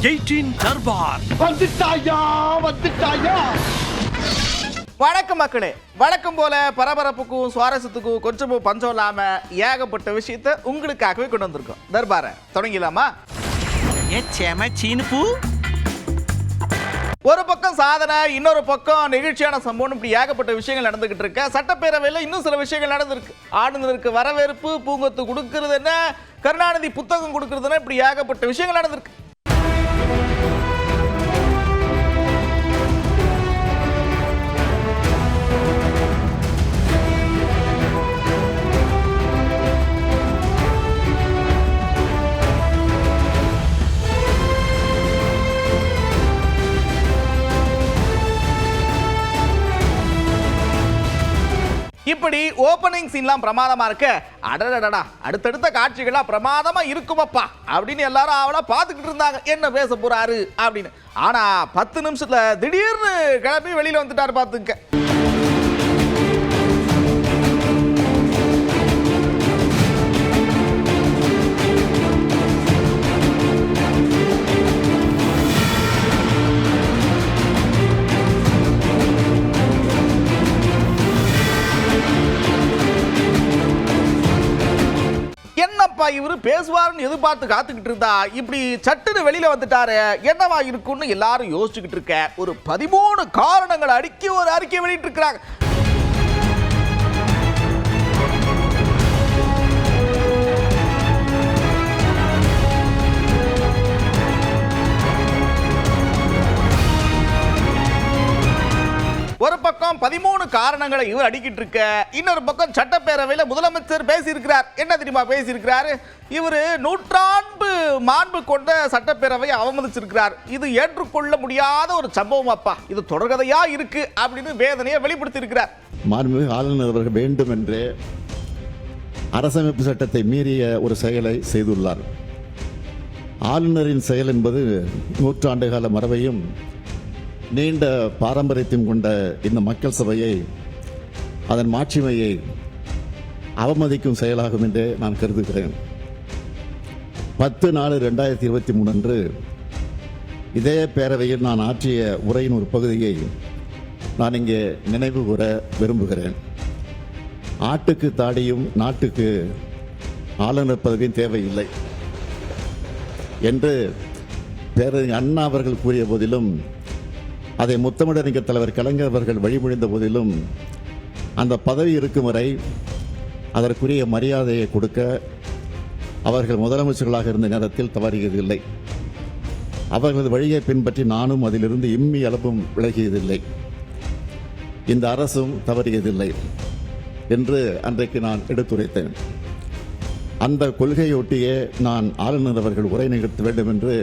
18 தர்பார் வந்துட்டாயா. வணக்கம் மக்களே. வழக்கம் போல பரபரப்புக்கும் சுவாரஸ்யத்துக்கும் கொஞ்சமும் பஞ்சம் இல்லாம ஏகப்பட்ட விஷயத்த உங்களுக்காகவே கொண்டு வந்திருக்கோம். தர்பாரை தொடங்கிடலாமா? சீனுப்பு ஒரு பக்கம் சாதனை, இன்னொரு பக்கம் நெகிழ்ச்சியான சம்பவம், இப்படி ஏகப்பட்ட விஷயங்கள் நடந்துகிட்டு இருக்க. சட்டப்பேரவையில் இன்னும் சில விஷயங்கள் நடந்திருக்கு. ஆளுநருக்கு வரவேற்பு, பூங்கொத்து கொடுக்கறது என்ன, கருணாநிதி புத்தகம் கொடுக்கறதுன்னா, இப்படி ஏகப்பட்ட விஷயங்கள் நடந்திருக்கு. இப்படி ஓப்பனிங் சீன்லாம் பிரமாதமா இருக்க, அடடடா அடுத்தடுத்த காட்சிகளா பிரமாதமா இருக்குமப்பா அப்படின்னு எல்லாரும் அவளா பார்த்துக்கிட்டு இருந்தாங்க, என்ன பேச போறாரு அப்படின்னு. ஆனா 10 நிமிஷத்துல திடீர்னு கிளம்பி வெளியில வந்துட்டாரு பார்த்துக்க. என்னப்பா இவரு பேசுவாருன்னு எதிர்பார்த்து காத்துக்கிட்டு இருந்தா இப்படி சட்டுன்னு வெளியில வந்துட்டாரு, என்னவா இருக்கும்னு எல்லாரும் யோசிச்சுக்கிட்டு இருக்க. ஒரு 13 காரணங்கள் அடுக்கி ஒரு அறிக்கை வெளியிட்டு இருக்கிறாங்க. ஒரு பக்கம் 13 காரணங்களை இவர் அடிக்கிட்டு இருக்க, இன்னொரு பக்கம் சட்டப்பேரவையில் முதலமைச்சர் பேசியிருக்கிறார். என்ன தெரியுமா பேசியிருக்கிறாரு? இவர் நூற்றாண்டு மாண்பு கொண்ட சட்டப்பேரவையை அவமதிச்சிருக்கிறார். இது ஏற்றுக்கொள்ள முடியாத ஒரு சம்பவம் அப்பா, இது தொடர்கதையா இருக்கு அப்படின்னு வேதனையை வெளிப்படுத்தி இருக்கிறார். மாண்புமிகு ஆளுநர் அவர்கள் வேண்டும் என்றே அரசமைப்பு சட்டத்தை மீறிய ஒரு செயலை செய்துள்ளார். ஆளுநரின் செயல் என்பது நூற்றாண்டு கால மரபையும் நீண்ட பாரம்பரியத்தையும் கொண்ட இந்த மக்கள் சபையை, அதன் மாட்சிமையை அவமதிக்கும் செயலாகும் என்றே நான் கருதுகிறேன். 10/4/2023 அன்று இதே பேரவையில் நான் ஆற்றிய உரையின் ஒரு பகுதியை நான் இங்கே நினைவு கூற விரும்புகிறேன். ஆட்டுக்கு தாடியும் நாட்டுக்கு ஆளுநர் பதவியும் தேவையில்லை என்று பேரறிஞர் அண்ணா அவர்கள் கூறிய போதிலும், அதை முத்தமிழறிஞர் தலைவர் கலைஞர் அவர்கள் வழிமொழிந்த போதிலும், அந்த பதவி இருக்கும் வரை அதற்குரிய மரியாதையை கொடுக்க அவர்கள் முதலமைச்சர்களாக இருந்த நேரத்தில் தவறியதில்லை. அவர்களது வழியை பின்பற்றி நானும் அதிலிருந்து இம்மி அளவும் விலகியதில்லை. இந்த அரசும் தவறியதில்லை என்று அன்றைக்கு நான் எடுத்துரைத்தேன். அந்த கொள்கையொட்டியே நான் ஆளுநர் அவர்கள் உரை நிகழ்த்த வேண்டும் என்று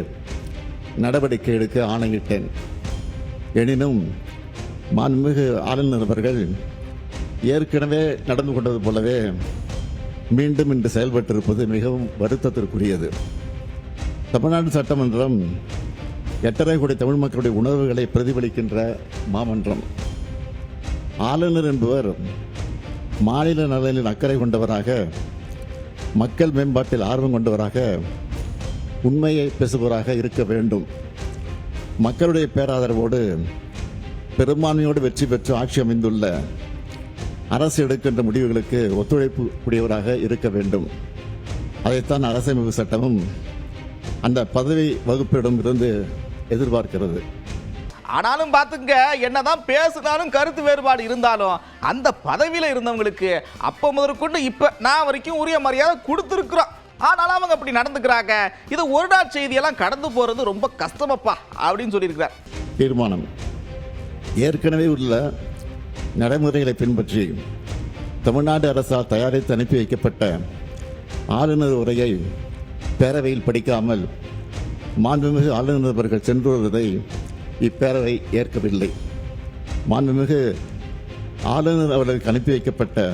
நடவடிக்கை எடுக்க ஆணையிட்டேன். எனினும் மாண்புமிகு ஆளுநர் அவர்கள் ஏற்கனவே நடந்து கொண்டது போலவே மீண்டும் இன்று செயல்பட்டிருப்பது மிகவும் வருத்தத்திற்குரியது. தமிழ்நாடு சட்டமன்றம் 8.5 கோடி தமிழ் மக்களுடைய உணர்வுகளை பிரதிபலிக்கின்ற மாமன்றம். ஆளுநர் என்பவர் மாநில நலனில் அக்கறை கொண்டவராக, மக்கள் மேம்பாட்டில் ஆர்வம் கொண்டவராக, உண்மையை பேசுபவராக இருக்க வேண்டும். மக்களுடைய பேராதரவோடு பெரும்பான்மையோடு வெற்றி பெற்று ஆட்சி அமைந்துள்ள அரசு எடுக்கின்ற முடிவுகளுக்கு ஒத்துழைப்பு கூடியவராக இருக்க வேண்டும். அதைத்தான் அரசமைப்பு சட்டமும் அந்த பதவி வகுப்பிடம் இருந்து எதிர்பார்க்கிறது. ஆனாலும் பார்த்துங்க, என்னதான் பேசினாலும் கருத்து வேறுபாடு இருந்தாலும் அந்த பதவியில் இருந்தவங்களுக்கு அப்போ முதற்கொண்டு இப்போ நான் வரைக்கும் உரிய மரியாதை கொடுத்துருக்குறோம். ஆனாலும் அவங்க அப்படி நடந்துக்கிறாங்க. இது ஒரு நாள் செய்தியெல்லாம் கடந்து போறது ரொம்ப கஷ்டமப்பா அப்படின்னு சொல்லியிருக்கிறார். தீர்மானம் ஏற்கனவே உள்ள நடைமுறைகளை பின்பற்றி தமிழ்நாடு அரசால் தயாரித்து அனுப்பி வைக்கப்பட்ட ஆளுநர் உரையை பேரவையில் படிக்காமல் மாண்புமிகு ஆளுநர் அவர்கள் சென்று வருவதை இப்பேரவை ஏற்கவில்லை. மாண்புமிகு ஆளுநர் அவர்களுக்கு அனுப்பி வைக்கப்பட்ட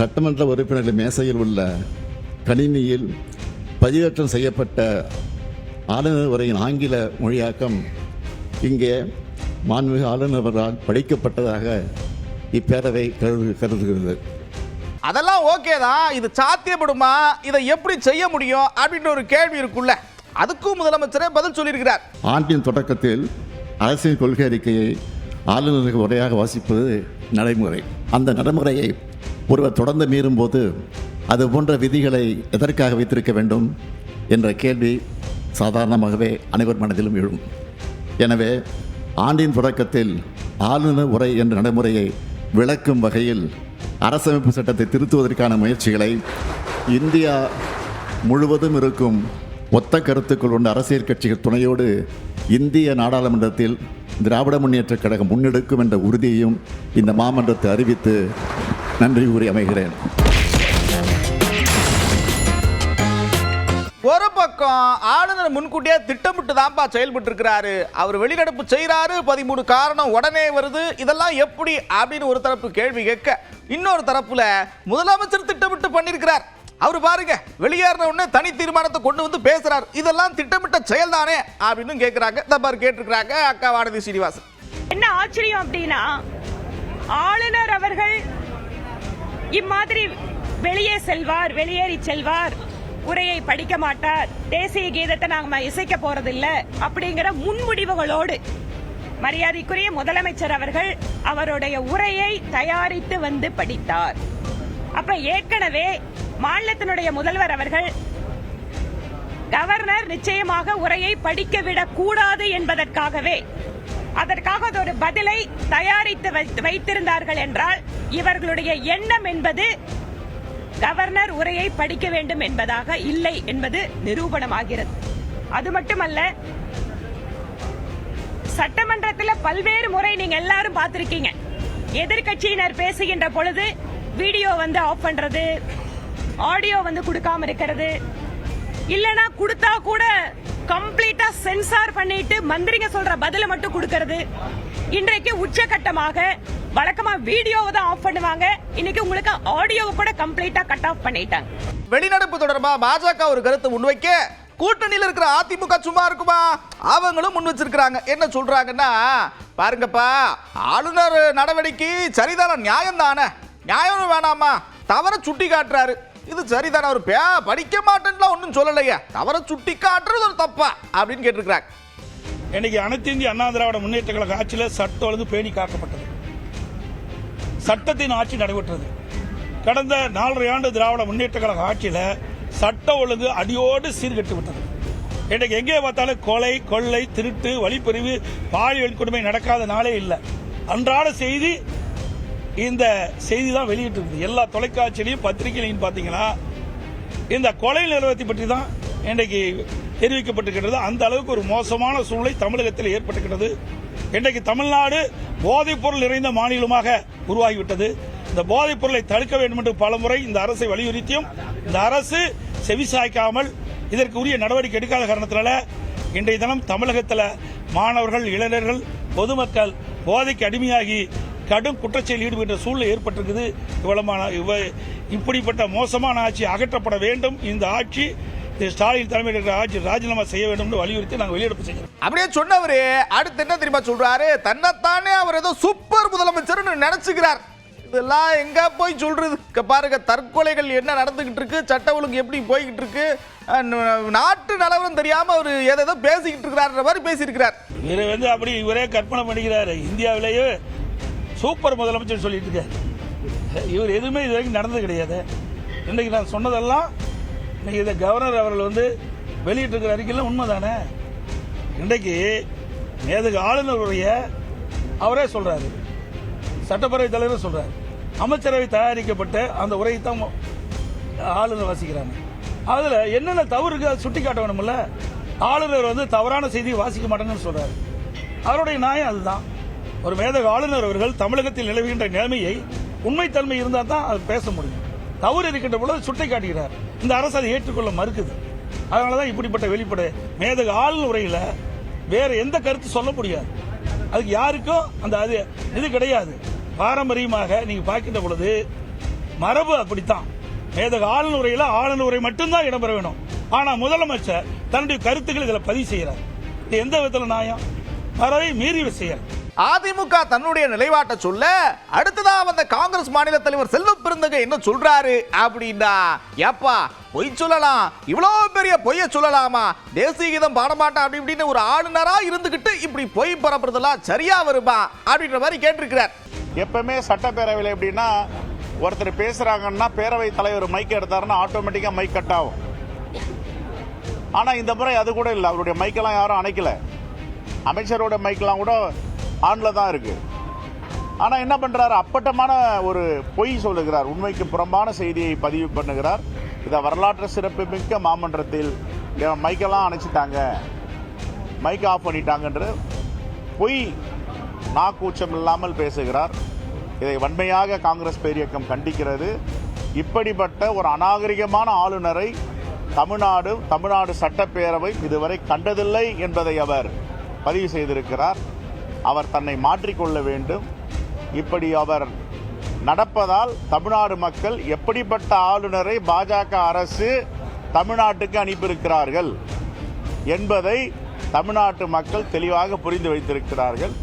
சட்டமன்ற உறுப்பினர்கள் மேசையில் உள்ள கணினியில் பதிவேற்றம் செய்யப்பட்ட ஆளுநர் உரையின் ஆங்கில மொழியாக்கம் இங்கே மாண்புமிகு ஆளுநர் அவர்களால் படிக்கப்பட்டதாக இப்பேரவை கருதுகிறது. அதெல்லாம் ஓகே தான். இது சாத்தியப்படுமா? இதை எப்படி செய்ய முடியும் அப்படின்ற ஒரு கேள்வி இருக்குல்ல. அதுக்கும் முதலமைச்சரே பதில் சொல்லியிருக்கிறார். ஆண்டின் தொடக்கத்தில் அரசின் கொள்கை அறிக்கையை ஆளுநருக்கு உரையாக வாசிப்பது நடைமுறை. அந்த நடைமுறையை ஒருவர் தொடர்ந்து மீறும் போது அது போன்ற விதிகளை எதற்காக வைத்திருக்க வேண்டும் என்ற கேள்வி சாதாரணமாகவே அனைவர் மனதிலும் எழும். எனவே ஆண்டின் தொடக்கத்தில் ஆளுநர் உரை என்ற நடைமுறையை விளக்கும் வகையில் அரசமைப்பு சட்டத்தை திருத்துவதற்கான முயற்சிகளை இந்தியா முழுவதும் இருக்கும் ஒத்த கருத்துக்கள் கொண்ட அரசியல் கட்சிகள் துணையோடு இந்திய நாடாளுமன்றத்தில் திராவிட முன்னேற்றக் கழகம் முன்னெடுக்கும் என்ற உறுதியையும் இந்த மாமன்றத்தை அறிவித்து நன்றி கூறி அமைகிறேன். ஒரு பக்கம் ஆளுநர் முன்கூட்டியே திட்டமிட்டு தான்ப்பா செயல்பட்டு இருக்கிறாரு. அவர் வெளிநடப்பு செய்யறாரு, 13 காரணம் உடனே வருது. இதெல்லாம் எப்படி அப்படின்னு ஒரு தரப்பு கேள்வி கேட்க, இன்னொரு தரப்புல முதலமைச்சர் திட்டமிட்டு பண்ணியிருக்கிறார். அவர் பாருங்க, வெளியேறின உடனே தனி தீர்மானத்தை கொண்டு வந்து பேசுறாரு. இதெல்லாம் திட்டமிட்ட செயல் தானே அப்படின்னு கேட்கிறாங்க. தபார் கேட்டிருக்கிறாங்க அக்கா வானதி ஸ்ரீனிவாசன். என்ன ஆச்சரியம் அப்படின்னா, ஆளுநர் அவர்கள் இம்மாதிரி வெளியே செல்வார், வெளியேறி செல்வார், உரையை படிக்க மாட்டார், தேசிய கீதத்தை நாங்க இசைக்க போறதில்ல அப்படிங்கிற முன்முடிவுகளோடு மரியாதைக்குரிய முதலமைச்சர் அவர்கள் அவருடைய உரையை தயாரித்து வந்து படித்தார். அப்ப ஏற்கனவே மாநிலத்தினுடைய முதல்வர் அவர்கள் கவர்னர் நிச்சயமாக உரையை படிக்க விடக் கூடாது என்பதற்காகவே அதற்காக ஒரு பதிலை தயாரித்து வைத்திருந்தார்கள் என்றால், இவர்களுடைய எண்ணம் என்பது கவர்னர் உரையை படிக்க வேண்டும் என்பதாக இல்லை என்பது நிரூபணமாகிறது. அது மட்டுமல்ல, சட்டமன்றத்தில் பல்வேறு முறை நீங்க எல்லாரும் பார்த்திருக்கீங்க, எதிர்கட்சியினர் பேசுகின்ற பொழுது வீடியோ வந்து ஆஃப் பண்றது, ஆடியோ வந்து கொடுக்காம இருக்கிறது, இல்லனா கொடுத்தா கூட கம்ப்ளீட்டா சென்சார் பண்ணிட்டு மந்திரிங்க சொல்ற பதில மட்டும் கொடுக்கிறது. இன்றைக்கு உச்சகட்டமாக வழக்கமா வீடியோவை தான் ஆஃப் பண்ணுவாங்க, இன்னைக்கு உங்களுக்கு ஆடியோவை கூட கம்ப்ளீட்டா கட் ஆஃப் பண்ணிட்டாங்க. வெளிநடப்பு தொடர்பா பாஜக ஒரு கருத்து முன்வைக்க, கூட்டணியில் இருக்கிற அதிமுக சும்மா இருக்குமா? அவங்களும் முன் வச்சிருக்கிறாங்க. என்ன சொல்றாங்கன்னா, பாருங்கப்பா, ஆளுநர் நடவடிக்கை சரிதான, நியாயம் தானே, நியாயம் வேணாமா, தவற சுட்டி காட்டுறாரு, இது சரிதானே, அவர் படிக்க மாட்டேன்லாம் ஒன்றும் சொல்லலையா, தவற சுட்டி காட்டுறது ஒரு தப்பா அப்படின்னு கேட்டிருக்கிறாங்க. இன்னைக்கு அனைத்து இந்திய அண்ணா திராவிட முன்னேற்ற கழக ஆட்சியில் சட்ட ஒழுங்கு பேணி காக்கப்பட்டது, சட்டத்தின் ஆட்சி நடைபெற்றது. கடந்த 4.5 ஆண்டு திராவிட முன்னேற்ற கழக ஆட்சியில் சட்ட ஒழுங்கு அடியோடு சீர்கெட்டு விட்டது. இன்றைக்கு எங்கே பார்த்தாலும் கொலை, கொள்ளை, திருட்டு, வழிப்பறிவு, பாலியல் கொடுமை நடக்காத நாளே இல்லை. அன்றாட செய்தி இந்த செய்தி தான் வெளியிட்டு இருக்குது. எல்லா தொலைக்காட்சியிலையும் பத்திரிகையிலையும் பார்த்தீங்கன்னா இந்த கொலை நிறுவனத்தை பற்றி தான் இன்றைக்கு தெரிவிக்கப்பட்டிருக்கிறது. அந்த அளவுக்கு ஒரு மோசமான சூழ்நிலை தமிழகத்தில் ஏற்பட்டிருக்கிறது. இன்றைக்கு தமிழ்நாடு போதைப் பொருள் நிறைந்த மாநிலமாக உருவாகிவிட்டது. இந்த போதைப் பொருளை தடுக்க வேண்டும் என்று பலமுறை இந்த அரசை வலியுறுத்தியும் இந்த அரசு செவிசாய்க்காமல் இதற்கு உரிய நடவடிக்கை எடுக்காத காரணத்தினால இன்றைய தினம் தமிழகத்தில் மாணவர்கள், இளைஞர்கள், பொதுமக்கள் போதைக்கு அடிமையாகி கடும் குற்றச்செயலில் ஈடுபட்ட சூழ்நிலை ஏற்பட்டிருக்குது. இப்படிப்பட்ட மோசமான ஆட்சி அகற்றப்பட வேண்டும். இந்த ஆட்சி ஸ்டாலின் தலைமையில் இருக்கிற ஆட்சி ராஜினாமா செய்ய வேண்டும் என்று வலியுறுத்தி நாங்கள் வெளியெடுப்பு செய்கிறோம். அப்படியே சொன்னவரு அடுத்து என்ன தெரியுமா சொல்றாரு, தன்னைத்தானே அவர் ஏதோ சூப்பர் முதலமைச்சர் நினைச்சுக்கிறார். இதெல்லாம் எங்க போய் சொல்றது? பாருங்க, தற்கொலைகள் என்ன நடந்துகிட்டு இருக்கு, சட்ட ஒழுங்கு எப்படி போய்கிட்டு இருக்கு, நாட்டு நிலவரம் தெரியாம அவர் ஏதோ பேசிக்கிட்டு இருக்கிறார் மாதிரி பேசியிருக்கிறார். இவர் அப்படி இவரே கற்பனை பண்ணிக்கிறாரு, இந்தியாவிலேயே சூப்பர் முதலமைச்சர் சொல்லிட்டு இருக்காரு. இவர் எதுவுமே இது வரைக்கும் நடந்தது கிடையாது. இன்னைக்கு நான் சொன்னதெல்லாம் இன்னைக்கு இந்த கவர்னர் அவர்கள் வெளியிட்டு இருக்கிற அறிக்கையில் உண்மைதானே. இன்றைக்கு நேதுக்கு ஆளுநருடைய அவரே சொல்றாரு, சட்டப்பேரவை தலைவர் சொல்றாரு, அமைச்சரவை தயாரிக்கப்பட்ட அந்த உரையை தான் ஆளுநர் வாசிக்கிறாங்க. அதுல என்னென்ன தவறு இருக்கு அதை சுட்டி காட்ட வேணும்ல. ஆளுநர் தவறான செய்தியை வாசிக்க மாட்டேங்கன்னு சொல்றாரு. அவருடைய நியாயம் அதுதான். ஒரு மேதக ஆளுநர் அவர்கள் தமிழகத்தில் நிலவுகின்ற நிலைமையை உண்மைத்தன்மை இருந்தால் தான் அது பேச முடியும். தவறு இருக்கின்ற பொழுது சுட்டி காட்டுகிறார். இந்த அரசு அதை ஏற்றுக்கொள்ள மறுக்குது. அதனாலதான் இப்படிப்பட்ட வெளிப்படை மேதக ஆளுநர் உரையில வேற எந்த கருத்து சொல்ல முடியாது. அதுக்கு யாருக்கும் அந்த அது இது கிடையாது. பாரம்பரியமாக நீங்க பார்க்கின்ற பொழுது மரபு அப்படித்தான். மேதக ஆளுநர் உரையில ஆளுநர் உரை மட்டும்தான் இடம்பெற வேணும். ஆனா முதலமைச்சர் தன்னுடைய கருத்துக்கள் இதில் பதிவு செய்யறார். இது எந்த விதத்தில் நியாயம்? மரபை மீறி செய்யறார். அதிமுக தன்னுடைய நிலைப்பாட்டை சொல்ல அடுத்ததா வந்த காங்கிரஸ் மாநில தலைவர் செல்வ பெருந்தகை என்ன சொல்றாரு அப்படின்னா, ஏப்பா பொய் சொல்லலாம், இவ்வளவு பெரிய பொய்ய சொல்லலாமா, தேசிய கீதம் பாடமாட்டா அப்படி இப்படின்னு ஒரு ஆளுநரா இருந்துகிட்டு இப்படி பொய் பரப்புறதெல்லாம் சரியா வருமா அப்படின்ற மாதிரி கேட்டிருக்கிறார். எப்பவுமே சட்டப்பேரவையில் எப்படின்னா ஒருத்தர் பேசுறாங்கன்னா பேரவை தலைவர் மைக் எடுத்தாருன்னா ஆட்டோமேட்டிக்கா மைக் கட் ஆகும். ஆனா இந்த முறை அது கூட இல்லை, அவருடைய மைக்கெல்லாம் யாரும் அணைக்கல. அமைச்சரோட மைக்கெல்லாம் கூட ஆன்ல தான் இருக்கு. ஆனா என்ன பண்றாரு, அப்பட்டமான ஒரு பொய் சொல்லுகிறார், உண்மைக்கு புறம்பான செய்தியை பதிவு பண்ணுகிறார். இதை வரலாற்று சிறப்பு மிக்க மாமன்றத்தில் மைக்கெல்லாம் அணைச்சிட்டாங்க, மைக் ஆஃப் பண்ணிட்டாங்கன்ற பொய் நாக்கூச்சம் இல்லாமல் பேசுகிறார். இதை வன்மையாக காங்கிரஸ் பேரியக்கம் கண்டிக்கிறது. இப்படிப்பட்ட ஒரு அநாகரிகமான ஆளுநரை தமிழ்நாடு சட்டப்பேரவை இதுவரை கண்டதில்லை என்பதை அவர் பதிவு செய்திருக்கிறார். அவர் தன்னை மாற்றிக்கொள்ள வேண்டும். இப்படி அவர் நடப்பதால் தமிழ்நாடு மக்கள் எப்படிப்பட்ட ஆளுநரை பாஜக அரசு தமிழ்நாட்டுக்கு அனுப்பியிருக்கிறார்கள் என்பதை தமிழ்நாட்டு மக்கள் தெளிவாக புரிந்து வைத்திருக்கிறார்கள்.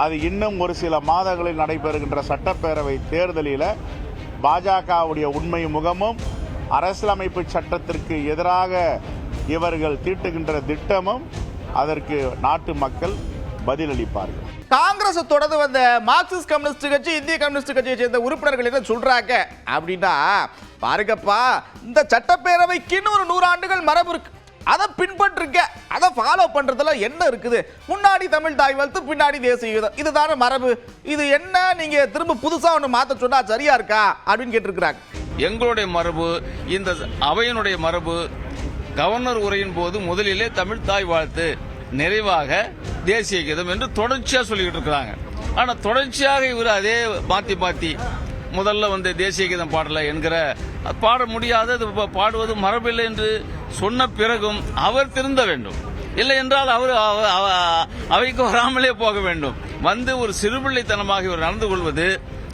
அது இன்னும் ஒரு சில மாதங்களில் நடைபெறுகின்ற சட்டப்பேரவை தேர்தலில் பாஜகவுடைய உண்மை முகமும் அரசியலமைப்பு சட்டத்திற்கு எதிராக இவர்கள் தீட்டுகின்ற திட்டமும் அதற்கு நாட்டு மக்கள் பதிலளிப்பார்கள். காங்கிரஸ் தொடர்ந்து வந்த மார்க்சிஸ்ட் கம்யூனிஸ்ட் கட்சி, இந்திய கம்யூனிஸ்ட் கட்சியை சேர்ந்த உறுப்பினர்கள் என்ன சொல்றாங்க அப்படின்னா, பாருங்கப்பா, இந்த சட்டப்பேரவைக்கு ஒரு 100 ஆண்டுகள் மரபு இருக்கு, அதை பின்பற்றுங்க, அதை ஃபாலோ பண்றதுல என்ன இருக்குது, முன்னாடி தமிழ் தாய் வாழ்த்து, பின்னாடி தேசிய கீதம், இதுதானே மரபு, இது என்ன நீங்க திரும்ப புதுசா ஒன்று மாத்த சொன்னா சரியா இருக்கா அப்படின்னு கேட்டிருக்கிறாங்க. எங்களுடைய மரபு, இந்த அவையினுடைய மரபு, கவர்னர் உரையின் போது முதலிலே தமிழ் தாய் வாழ்த்து, நிறைவாக தேசிய கீதம் என்று தொடர்ச்சியா சொல்லிக்கிட்டு இருக்கிறாங்க. ஆனா தொடர்ச்சியாக இவர் அதே மாத்தி முதல்ல தேசிய கீதம் பாடல என்கிற, பாட முடியாத பாடுவது மரபில்லை என்று சொன்ன பிறகும் அவர் திருந்த வேண்டும். இல்லை என்றால் அவர் அவைக்கு வராமலே போக வேண்டும். ஒரு சிறுபிள்ளைத்தனமாக இவர் நடந்து கொள்வது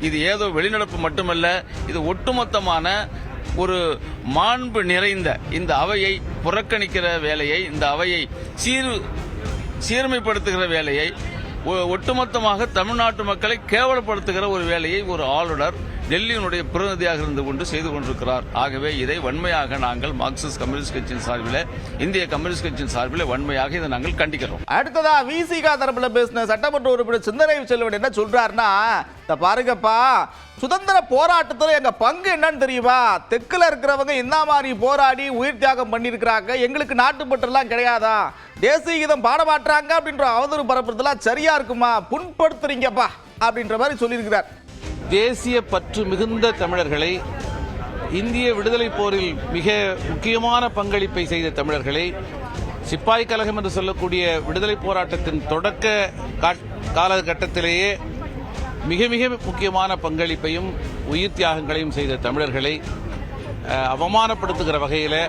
இது ஏதோ வெளிநடப்பு மட்டுமல்ல, இது ஒட்டுமொத்தமான ஒரு மாண்பு நிறைந்த இந்த அவையை புறக்கணிக்கிற வேலையை, இந்த அவையை சீர்மைப்படுத்துகிற வேலையை, ஒட்டுமொத்தமாக தமிழ்நாட்டு மக்களை கேவலப்படுத்துகிற ஒரு வேலையை ஒரு ஆளுநர் டெல்லியினுடைய பிரதிநிதியாக இருந்து கொண்டு செய்து கொண்டிருக்கிறார். ஆகவே இதை வன்மையாக நாங்கள் மார்க்சிஸ்ட் கம்யூனிஸ்ட் கட்சியின் சார்பில், இந்திய கம்யூனிஸ்ட் கட்சியின் சார்பில் வன்மையாக இதை நாங்கள் கண்டிக்கிறோம். அடுத்ததா விசிக தரப்புல பேசின சட்டமன்ற உறுப்பினர் சிந்தனை செல்வன் என்ன சொல்றாருன்னா, பாருங்கப்பா, சுதந்திர போராட்டத்தில் எங்க பங்கு என்னன்னு தெரியுமா, தெற்குல இருக்கிறவங்க என்ன மாதிரி போராடி உயிர் தியாகம் பண்ணிருக்கிறாங்க, எங்களுக்கு நாட்டுப்பற்றெல்லாம் கிடையாதா, தேசிய கீதம் பாட மாட்டாங்க அப்படின்ற அவதூறு பரப்புறதுலாம் சரியா இருக்குமா, புண்படுத்துறீங்கப்பா அப்படின்ற மாதிரி சொல்லியிருக்கிறார். தேசிய பற்று மிகுந்த தமிழர்களை, இந்திய விடுதலை போரில் மிக முக்கியமான பங்களிப்பை செய்த தமிழர்களை, சிப்பாய் கழகம் என்று சொல்லக்கூடிய விடுதலை போராட்டத்தின் தொடக்க காலகட்டத்திலேயே மிக மிக முக்கியமான பங்களிப்பையும் உயிர் தியாகங்களையும் செய்த தமிழர்களை அவமானப்படுத்துகிற வகையில்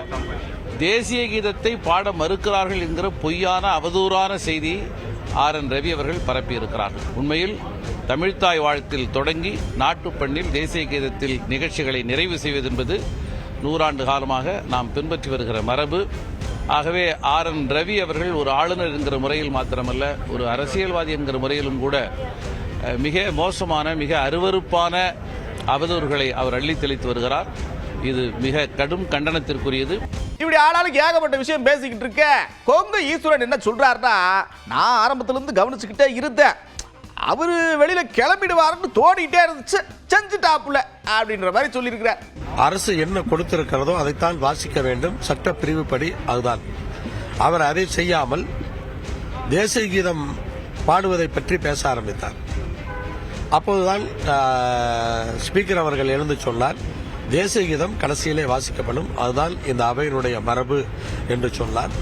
தேசிய கீதத்தை பாட மறுக்கிறார்கள் என்கிற பொய்யான அவதூறான செய்தி RN ரவி அவர்கள் பரப்பியிருக்கிறார்கள். உண்மையில் தமிழ்த்தாய் வாழ்த்தில் தொடங்கி நாட்டுப்பண்ணில் தேசிய கீதத்தில் நிகழ்ச்சிகளை நிறைவு செய்வது என்பது 100 ஆண்டு காலமாக நாம் பின்பற்றி வருகிற மரபு. ஆகவே RN ரவி அவர்கள் ஒரு ஆளுநர் என்கிற முறையில் மாத்திரமல்ல, ஒரு அரசியல்வாதி என்கிற முறையிலும் கூட மிக மோசமான, மிக அருவருப்பான அவதூறுகளை அவர் அள்ளி தெளித்து வருகிறார். இது மிக கடும் கண்டனத்திற்குரியது. இப்படி ஆளாளுக்கு ஏகப்பட்ட விஷயம் பேசிக்கிட்டு இருக்க, கொங்கு ஈஸ்வரன் என்ன சொல்றாருன்னா, நான் ஆரம்பத்திலிருந்து கவனிச்சுக்கிட்டே இருந்தேன், அவரு வெளியில கிளம்பிடுவாருன்னு தோடிட்டே இருந்துச்சு, செஞ்சுட்டாப்புல அப்படின்ற மாதிரி சொல்லியிருக்கிறார். அரசு என்ன கொடுத்திருக்கிறதோ அதைத்தான் வாசிக்க வேண்டும், சட்ட பிரிவுப்படி அதுதான். அவர் அதை செய்யாமல் தேசிய கீதம் பாடுவதை பற்றி பேச ஆரம்பித்தார். அப்போதுதான் ஸ்பீக்கர் அவர்கள் எழுந்து சொன்னார், தேசிய கீதம் கடைசியிலே வாசிக்கப்படும், அதுதான் இந்த அவையினுடைய மரபு என்று சொன்னார்.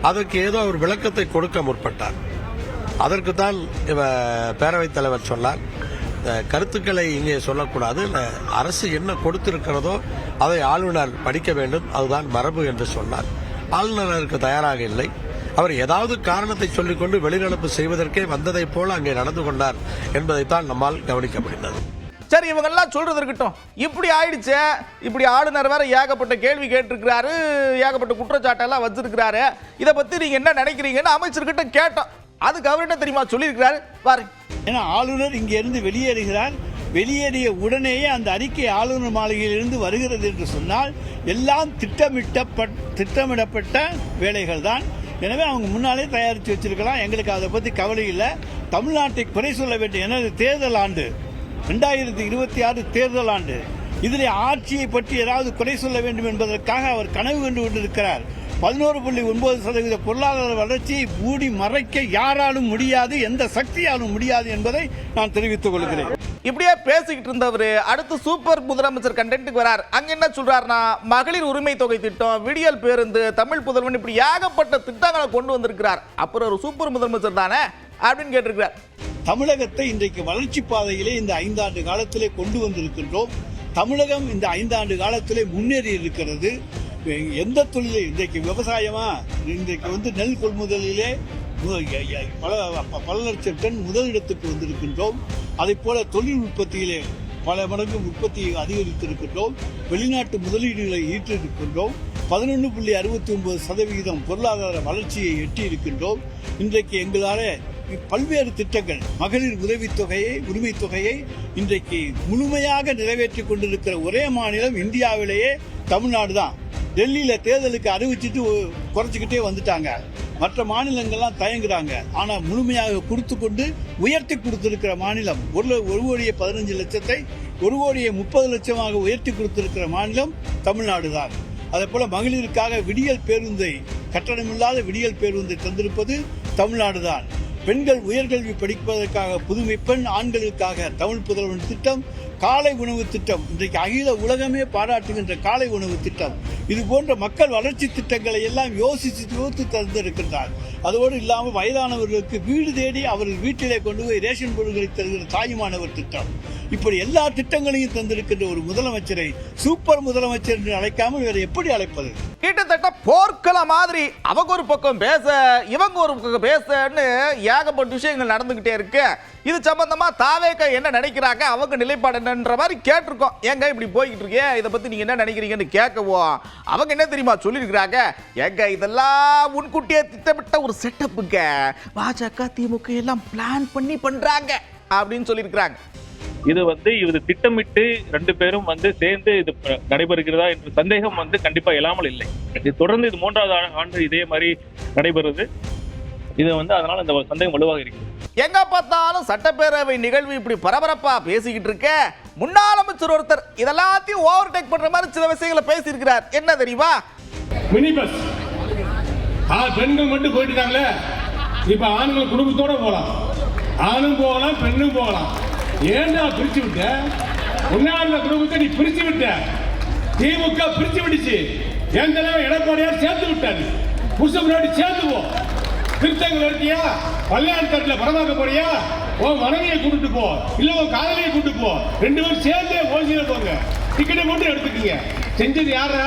அதற்கு ஏதோ அவர் விளக்கத்தை கொடுக்க முற்பட்டார். அதற்குத்தான் பேரவைத் தலைவர் சொன்னார், கருத்துக்களை இங்கே சொல்லக்கூடாது, அரசு என்ன கொடுத்திருக்கிறதோ அதை ஆளுநர் படிக்க வேண்டும், அதுதான் மரபு என்று சொன்னார். ஆளுநர் அதற்கு தயாராக இல்லை. அவர் ஏதாவது காரணத்தை சொல்லிக்கொண்டு வெளிநடப்பு செய்வதற்கே வந்ததை போல அங்கே நடந்து கொண்டார் என்பதைத்தான் நம்மால் கவனிக்க முடிந்தது. சரி, இவங்கெல்லாம் சொல்றது இருக்கட்டும், இப்படி ஆயிடுச்சு, இப்படி ஆளுநர் வேற ஏகப்பட்ட கேள்வி கேட்டிருக்கிறாரு, ஏகப்பட்ட குற்றச்சாட்டெல்லாம் வச்சிருக்கிறாரு, இதை பத்தி நீங்க என்ன நினைக்கிறீங்கன்னு அமைச்சர்கிட்ட கேட்டோம். அதுக்கு அவர் என்ன தெரியுமா சொல்லியிருக்கிறாரு பாருங்க. ஏன்னா ஆளுநர் இங்கிருந்து வெளியேறுகிறார். வெளியேறிய உடனேயே அந்த அறிக்கை ஆளுநர் மாளிகையிலிருந்து வருகிறது என்று சொன்னால் எல்லாம் திட்டமிடப்பட்ட வேலைகள் தான். எனவே அவங்க முன்னாலே தயாரித்து வச்சிருக்கலாம். எங்களுக்கு அதை பற்றி கவலை இல்லை. தமிழ்நாட்டை குறை சொல்ல வேண்டிய எனது தேர்தல் ஆண்டு 2026 தேர்தல் ஆண்டு. இதில் ஆட்சியை பற்றி ஏதாவது குறை சொல்ல வேண்டும் என்பதற்காக அவர் கனவு கண்டு கொண்டிருக்கிறார். 11.9% பொருளாதார வளர்ச்சியை மூடி மறைக்க யாராலும் முடியாது, எந்த சக்தியாலும் முடியாது என்பதை நான் தெரிவித்துக் கொள்கிறேன். இப்படியே பேசிக்கிட்டு இருந்தவர் அடுத்து சூப்பர் முதலமைச்சர் கண்டென்ட்டுக்கு வரார். அங்க என்ன சொல்றாருன்னா, மகளிர் உரிமை தொகை திட்டம், விடியல் பேருந்து, தமிழ் புதல்வன், இப்படி ஏகப்பட்ட திட்டங்களை கொண்டு வந்திருக்கிறார். அப்புறம் ஒரு சூப்பர் முதலமைச்சர் தானே அப்படின்னு கேட்டிருக்கிறார். தமிழகத்தை இன்றைக்கு வளர்ச்சி பாதையிலே இந்த 5 ஆண்டு காலத்திலே கொண்டு வந்திருக்கின்றோம். தமிழகம் இந்த 5 ஆண்டு காலத்திலே முன்னேறி இருக்கிறது. எந்த தொழிலை இன்றைக்கு விவசாயமா, இன்றைக்கு நெல் கொள்முதலிலே பல லட்சம் டன் முதலிடத்துக்கு வந்திருக்கின்றோம். அதை போல தொழில் உற்பத்தியிலே பல மடங்கு உற்பத்தியை அதிகரித்திருக்கின்றோம். வெளிநாட்டு முதலீடுகளை ஈட்டிருக்கின்றோம். 11.69% பொருளாதார வளர்ச்சியை எட்டியிருக்கின்றோம். இன்றைக்கு எங்களால் பல்வேறு திட்டங்கள், மகளிர் உரிமை தொகையை இன்றைக்கு முழுமையாக நிறைவேற்றிக் கொண்டிருக்கிற ஒரே மாநிலம் இந்தியாவிலேயே தமிழ்நாடு தான். டெல்லியில தேர்தலுக்கு அறிவிச்சிட்டு குறைச்சிக்கிட்டே வந்துட்டாங்க. மற்ற மாநிலங்கள்லாம் தயங்குறாங்க. ஆனா முழுமையாக கொடுத்து கொண்டு உயர்த்தி கொடுத்திருக்கிற மாநிலம் 1,15,00,000 1,30,00,000 உயர்த்தி கொடுத்திருக்கிற மாநிலம் தமிழ்நாடு தான். அதே போல மகளிருக்காக விடியல் பேருந்தை, கட்டணமில்லாத விடியல் பேருந்தை தந்திருப்பது தமிழ்நாடு தான். பெண்கள் உயர்கல்வி படிப்பதற்காக புதுமை பெண், ஆண்களுக்காக தமிழ் புதல்வன் திட்டம், காலை உணவு திட்டம், இன்றைக்கு அகில உலகமே பாராட்டுகின்ற காலை உணவு திட்டம், இது போன்ற மக்கள் வளர்ச்சி திட்டங்களை எல்லாம் யோசித்து தந்திருக்கின்றார். அதோடு இல்லாமல் வயதானவர்களுக்கு வீடு தேடி அவர்கள் வீட்டிலே கொண்டு போய் ரேஷன் பொருட்களை தருகிற தாயுமானவர் திட்டம், இப்படி எல்லா திட்டங்களையும் தந்திருக்கின்ற ஒரு முதலமைச்சரை சூப்பர் முதலமைச்சர் என்று அழைக்காமல் வேறு எப்படி அழைப்பது? கிட்டத்தட்ட போர்க்கள மாதிரி அவங்க ஒரு பக்கம் பேச, இவங்க ஒரு பக்கம் பேசன்னு ஏகப்பட்ட விஷயங்கள் நடந்துகிட்டே இருக்கு. இது சம்பந்தமா தாவேக என்ன நினைக்கிறாங்க, அவங்க நிலைப்பாடு என்னன்ற மாதிரி கேட்டிருக்கோம். ஏங்க இப்படி போய்கிட்டு இருக்கே, இதை பத்தி நீங்க என்ன நினைக்கிறீங்கன்னு கேட்கவும் அவங்க என்ன தெரியுமா சொல்லியிருக்கிறாங்க, ஏங்க இதெல்லாம் முன்கூட்டியே திட்டமிட்ட ஒரு செட்டப்புங்க, பாஜக திமுக எல்லாம் பிளான் பண்ணி பண்றாங்க அப்படின்னு சொல்லியிருக்கிறாங்க. இது திட்டமிட்டு 2 பேரும் சேர்ந்து இது நடைபெறுகிறதா என்ற சந்தேகம் கண்டிப்பா இல்லாமல் இல்லை. இது தொடர்ந்து இது 3வது ஆண்டு இதே மாதிரி நடைபெறுது. இது அதனால இந்த சந்தேகம் வலுவாக இருக்கு. எங்க பார்த்தாலும் சட்டப்பேரவை நிகழ்வு இப்படி பரபரப்பா பேசிக்கிட்டு இருக்க, முன்னாள் அமைச்சர் ஒருத்தர் இதெல்லாத்தையும் ஓவர் டேக் பண்ற மாதிரி சில விஷயங்களை பேசி இருக்கிறார். என்ன தெரியுமா? மினி பஸ் பெண்கள் மட்டும் போயிட்டாங்களே, இப்ப ஆண்கள் குடும்பத்தோட போகலாம், ஆணும் போகலாம் பெண்ணும் போகலாம். ஏன்டா பிரிச்சு விட்ட? உன்னால குடும்பத்தை நீ பிரிச்சு விட்ட. திமுக பிரிச்சு விடுச்சு. என் தலைவர் எடப்பாடியார் சேர்த்து விட்டாரு. புருஷன் முன்னாடி சேர்ந்துவோம். திருத்தங்கள் இருக்கியா, பள்ளியாட்கள் பரவாக்க போறியா, உன் மனைவியை கூட்டிட்டு போ, இல்ல உன் காதலியை கூட்டிட்டு போ, 2 பேரும் சேர்ந்தே ஓசியில போங்க, டிக்கெட்டை மட்டும் எடுத்துக்கீங்க. செஞ்சது யாரா,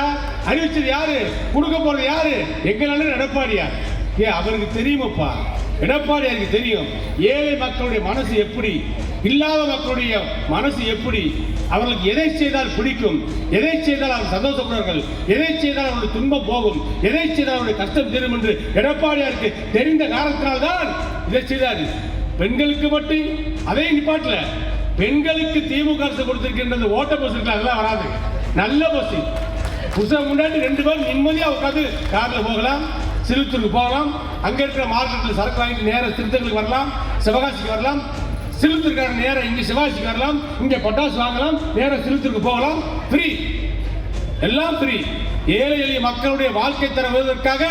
அறிவிச்சது யாரு, கொடுக்க போறது யாரு? எங்களால எடப்பாடியார். அவருக்கு தெரியுமப்பா, எடப்பாடியாருக்கு தெரியும் ஏழை மக்களுடைய மனசு எப்படி, இல்லாத மக்களுடைய மனசு எப்படி, அவர்களுக்கு எதை செய்தால் பிடிக்கும், எதை செய்தால் அவர் சந்தோஷப்படுவார்கள், எதை செய்தால் அவருடைய துன்பம் போகும், எதை செய்தால் அவருடைய கஷ்டம் தீரும் என்று எடப்பாடியாருக்கு தெரிந்த காரணத்தினால்தான் இதை செய்தார். பெண்களுக்கு மட்டும் அதே நிப்பாட்டல, பெண்களுக்கு திமுக அரசு கொடுத்திருக்கின்ற ஓட்ட பஸ் இருக்கு, அதெல்லாம் வராது. நல்ல பஸ், புதுசாக முன்னாடி 2 பேரும் நிம்மதியா உட்காந்து கார்ல போகலாம், சிறுத்தூருக்கு போகலாம், அங்க இருக்கிற மார்க்கெட்டில் சரக்கு வாங்கிட்டு நேர திருத்தங்களுக்கு வரலாம், சிவகாசிக்கு வரலாம், சிறுத்தூருக்கான நேரம் இங்க சிவாசிக்கு வரலாம், இங்க பட்டாசு வாங்கலாம், நேரம் சிறுத்தூருக்கு போகலாம், ஃப்ரீ, எல்லாம் ஃப்ரீ. ஏழை எளிய மக்களுடைய வாழ்க்கை தரம் வருவதற்காக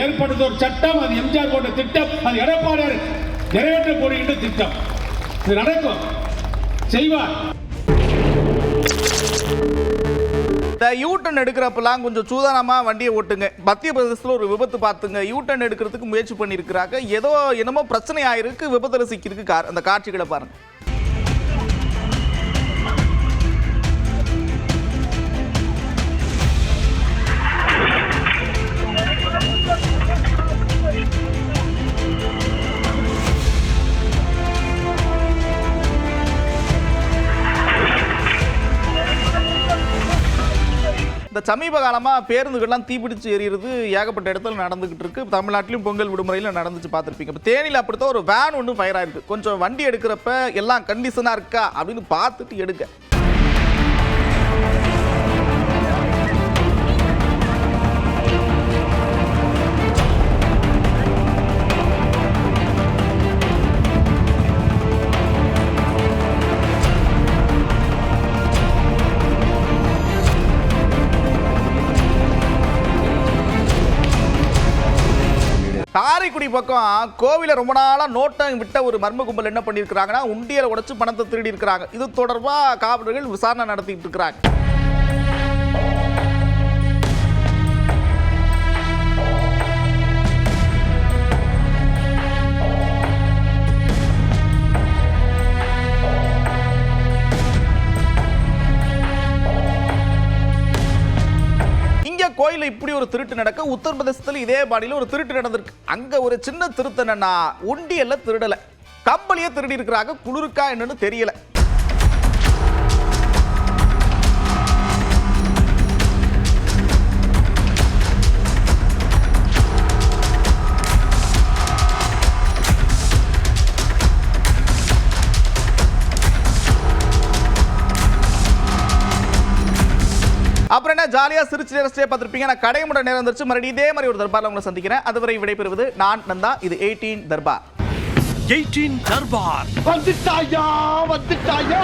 ஏற்படுத்த ஒரு சட்டம், அது எம்ஜிஆர் போட்ட திட்டம், அது எடப்பாடியார் நிறைவேற்ற போடுகின்ற திட்டம். இது நடக்கும், செய்வார். இந்த யூட்டன் எடுக்கிறப்பெல்லாம் கொஞ்சம் சூதானமா வண்டியை ஓட்டுங்க. மத்திய பிரதேசத்தில் ஒரு விபத்து பார்த்துங்க, யூட்டன் எடுக்கிறதுக்கு முயற்சி பண்ணியிருக்கிறாங்க. என்னமோ பிரச்சனை ஆயிருக்கு, விபத்துல சிக்கிருக்கு கார். அந்த காட்சிகளை பாருங்க. இந்த இந்த சமீப காலமா பேருந்துகள்லாம் தீப்பிடிச்சு எரியுறது ஏகப்பட்ட இடத்துல நடந்துகிட்டு இருக்கு. தமிழ்நாட்டிலும் பொங்கல் விடுமுறையில நடந்துச்சு பார்த்துருப்பீங்க. இப்போ தேனியில் அப்படித்தான் ஒரு வேன் ஒன்று ஃபயர் ஆயிருக்கு. கொஞ்சம் வண்டி எடுக்கிறப்ப எல்லாம் கண்டிஷனா இருக்கா அப்படின்னு பார்த்துட்டு எடுக்க. காரைக்குடி பக்கம் கோவில ரொம்ப நாளா நோட்டம் விட்ட ஒரு மர்ம கும்பல் என்ன பண்ணிருக்காங்கன்னா உண்டியலை உடைச்சு பணத்தை திருடி இருக்காங்க. இது தொடர்பா காவலர்கள் விசாரணை நடத்திட்டு இருக்கிறாங்க. கோயில இப்படி ஒரு திருட்டு நடக்க உத்தரப்பிரதேசத்தில் இதே பாடியில் ஒரு திருட்டு நடந்திருக்கு. அங்க ஒரு சின்ன திருட்டு என்னன்னா உண்டியல்ல திருடல, கம்பளிய திருடி இருக்கிறாங்க. குளிருக்கா என்னன்னு தெரியல. அப்புறம் என்ன ஜாலியா சிரிச்சு ரசிச்சே பார்த்திருப்பீங்க. நான் கடைமுட நேரம் வந்துருச்சு. மறுபடியும் இதே மாதிரி ஒரு தர்பார்ல உங்களை சந்திக்கிறேன். அதுவரை விடைபெறுவது நான் நந்தா. இது 18 தர்பார். 18 தர்பார் வந்துட்டாயா.